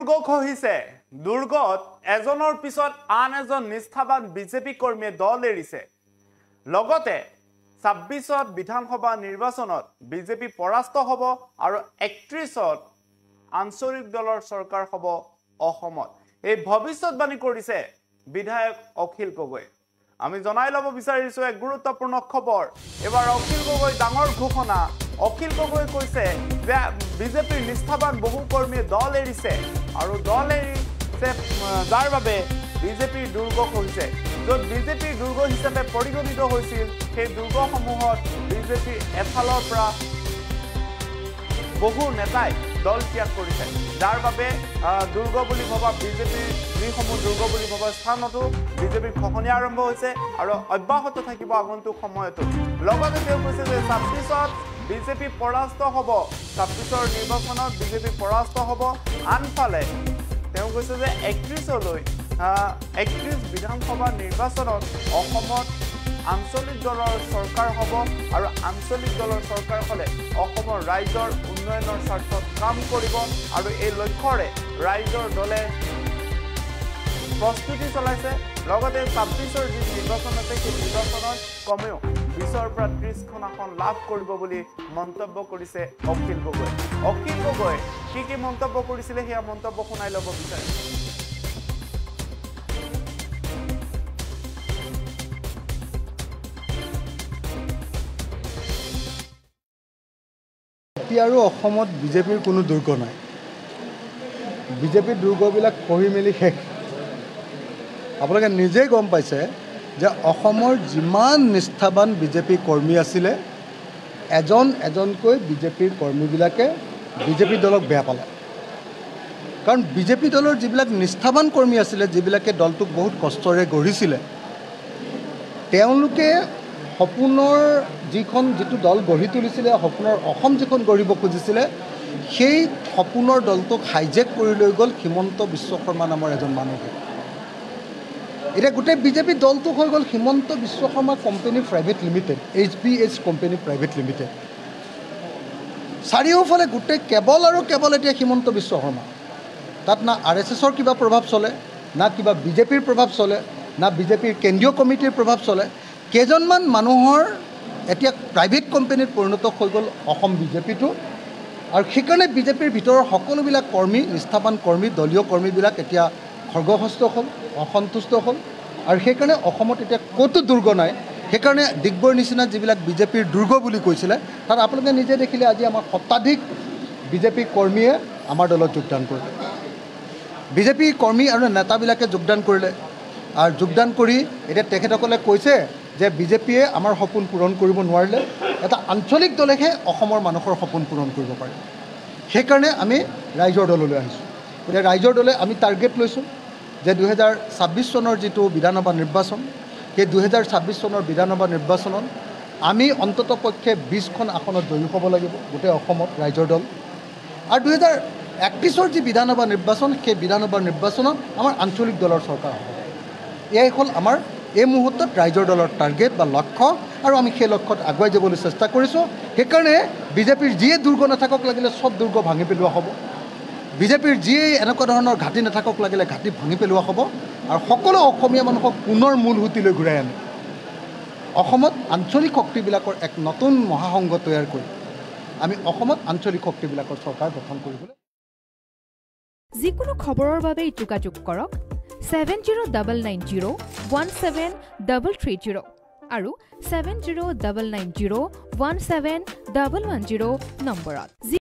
দুৰ্গ খহিছে দুৰ্গত এজনৰ পিছত আন এজন নিষ্ঠাবান বিজেপি কৰ্মীয়ে দল এৰিছে লগতে 26ত বিধানসভা নিৰ্বাচনত বিজেপি পৰাস্ত হ'ব আৰু 31ত আঞ্চলিক দলৰ চৰকাৰ হ'ব অসমত এই ভৱিষ্যতবাণী কৰিছে বিধায়ক অখিল গগৈ আমি জনাই ল'ব বিচাৰিছো এক গুৰুত্বপূৰ্ণ খবৰ এবাৰ অখিল গগৈ ডাঙৰ ঘোষণা অখিল গগৈ কৈছে যে বিজেপিৰ নিষ্ঠাবান বহু কৰ্মীয়ে দল এৰিছে আৰু দল এৰিছে যাৰ বাবে বিজেপিৰ দুৰ্গ হৈছে য'ত বিজেপিৰ দুৰ্গ হিচাপে পৰিগণিত হৈছিল সেই দুৰ্গসমূহত বিজেপিৰ এফালৰ পৰা বহু নেতাই দল ত্যাগ কৰিছে যাৰ বাবে দুৰ্গ বুলি ভবা বিজেপিৰ যিসমূহ দুৰ্গ বুলি ভবা স্থানতো বিজেপিৰ খহনীয়া আৰম্ভ হৈছে আৰু অব্যাহত থাকিব আগন্তুক সময়তো লগতে তেওঁ কৈছে যে 26ত বিজেপি পৰাস্ত হ'ব 26ৰ নিৰ্বাচনত বিজেপি পৰাস্ত হ'ব আনফালে তেওঁ কৈছে যে 31লৈ 31 বিধানসভা নিৰ্বাচনত অসমত আঞ্চলিক দলৰ চৰকাৰ হ'ব আৰু আঞ্চলিক দলৰ চৰকাৰ হ'লে অসমৰ ৰাইজৰ উন্নয়নৰ স্বাৰ্থত কাম কৰিব আৰু এই লক্ষ্যৰে ৰাইজৰ দলে প্ৰস্তুতি চলাইছে লগতে 26ৰ যি নিৰ্বাচন আছে সেই নিৰ্বাচনত কমেও 20ৰ পৰা 30খন আসন লাভ কৰিব বুলি মন্তব্য কৰিছে অখিল গগৈ কি মন্তব্য কৰিছিলে সেয়া মন্তব্য শুনাই ল'ব বিচাৰিছো আৰু অসমত বিজেপিৰ কোনো দুৰ্গ নাই বিজেপিৰ দুৰ্গবিলাক খহি মেলি শেষ আপোনালোকে নিজেই গম পাইছে যে অসমৰ যিমান নিষ্ঠাবান বিজেপি কৰ্মী আছিলে এজনকৈ বিজেপিৰ কৰ্মীবিলাকে বিজেপি দলক বেয়া পালে কাৰণ বিজেপি দলৰ যিবিলাক নিষ্ঠাবান কৰ্মী আছিলে যিবিলাকে দলটোক বহুত কষ্টৰে গঢ়িছিলে তেওঁলোকে সপোনৰ যিটো দল গঢ়ি তুলিছিলে সপোনৰ অসম যিখন গঢ়িব খুজিছিলে সেই সপোনৰ দলটোক হাইজেক কৰি লৈ গ'ল হিমন্ত বিশ্ব শৰ্মা নামৰ এজন মানুহে এতিয়া গোটেই বিজেপি দলটো হৈ গ'ল Himanta Biswa Sarma company private limited HBH company private limited চাৰিওফালে গোটেই কেৱল এতিয়া হিমন্ত বিশ্ব শৰ্মা তাত না RSSৰ কিবা প্ৰভাৱ চলে না কিবা বিজেপিৰ প্ৰভাৱ চলে না বিজেপিৰ কেন্দ্ৰীয় কমিটিৰ প্ৰভাৱ চলে কেইজনমান মানুহৰ এতিয়া প্ৰাইভেট কোম্পানীত পৰিণত হৈ গ'ল অসম বিজেপিটো আৰু সেইকাৰণে বিজেপিৰ ভিতৰৰ সকলোবিলাক কৰ্মী নিষ্ঠাবান কৰ্মী দলীয় কৰ্মীবিলাক এতিয়া খৰ্গহস্ত হ'ল অসন্তুষ্ট হ'ল আৰু সেইকাৰণে অসমত এতিয়া ক'তো দুৰ্গ নাই সেইকাৰণে ডিগবৈৰ নিচিনা যিবিলাক বিজেপিৰ দুৰ্গ বুলি কৈছিলে তাত আপোনালোকে নিজে দেখিলে আজি আমাৰ শতাধিক বিজেপি কৰ্মীয়ে আমাৰ দলত যোগদান কৰিলে বিজেপি কৰ্মী আৰু নেতাবিলাকে যোগদান কৰিলে আৰু যোগদান কৰি এতিয়া তেখেতসকলে কৈছে যে বিজেপিয়ে আমাৰ সপোন পূৰণ কৰিব নোৱাৰিলে এটা আঞ্চলিক দলেহে অসমৰ মানুহৰ সপোন পূৰণ কৰিব পাৰে সেইকাৰণে আমি ৰাইজৰ দললৈ আহিছোঁ এতিয়া ৰাইজৰ দলে আমি টাৰ্গেট লৈছোঁ যে 2026 চনৰ যিটো বিধানসভা নিৰ্বাচন সেই 2026 চনৰ বিধানসভা নিৰ্বাচনত আমি অন্ততঃ পক্ষে 20খন আসনত জয়ী হ'ব লাগিব গোটেই অসমত ৰাইজৰ দল আৰু 2031ৰ যি বিধানসভা নিৰ্বাচন সেই বিধানসভা নিৰ্বাচনত আমাৰ আঞ্চলিক দলৰ চৰকাৰ হ'ব এয়াই হ'ল আমাৰ এই মুহূৰ্তত ৰাইজৰ দলৰ টাৰ্গেট বা লক্ষ্য আৰু আমি সেই লক্ষ্যত আগুৱাই যাবলৈ চেষ্টা কৰিছোঁ সেইকাৰণে বিজেপিৰ যিয়ে দুৰ্গ নাথাকক লাগিলে সব দুৰ্গ ভাঙি পেলোৱা হ'ব বিজেপিৰ যিয়ে এনেকুৱা ধৰণৰ ঘাটি নাথাকক লাগিলে ঘাটি ভাঙি পেলোৱা হ'ব আৰু সকলো অসমীয়া মানুহক পুনৰ মূল সুঁতিলৈ ঘূৰাই আনে অসমত আঞ্চলিক শক্তিবিলাকৰ এক নতুন মহাসংঘ তৈয়াৰ কৰি আমি অসমত আঞ্চলিক শক্তিবিলাকৰ চৰকাৰ গঠন কৰিবলৈ যিকোনো খবৰৰ বাবে যোগাযোগ কৰক 7099017330 আৰু 7099017110 নম্বৰত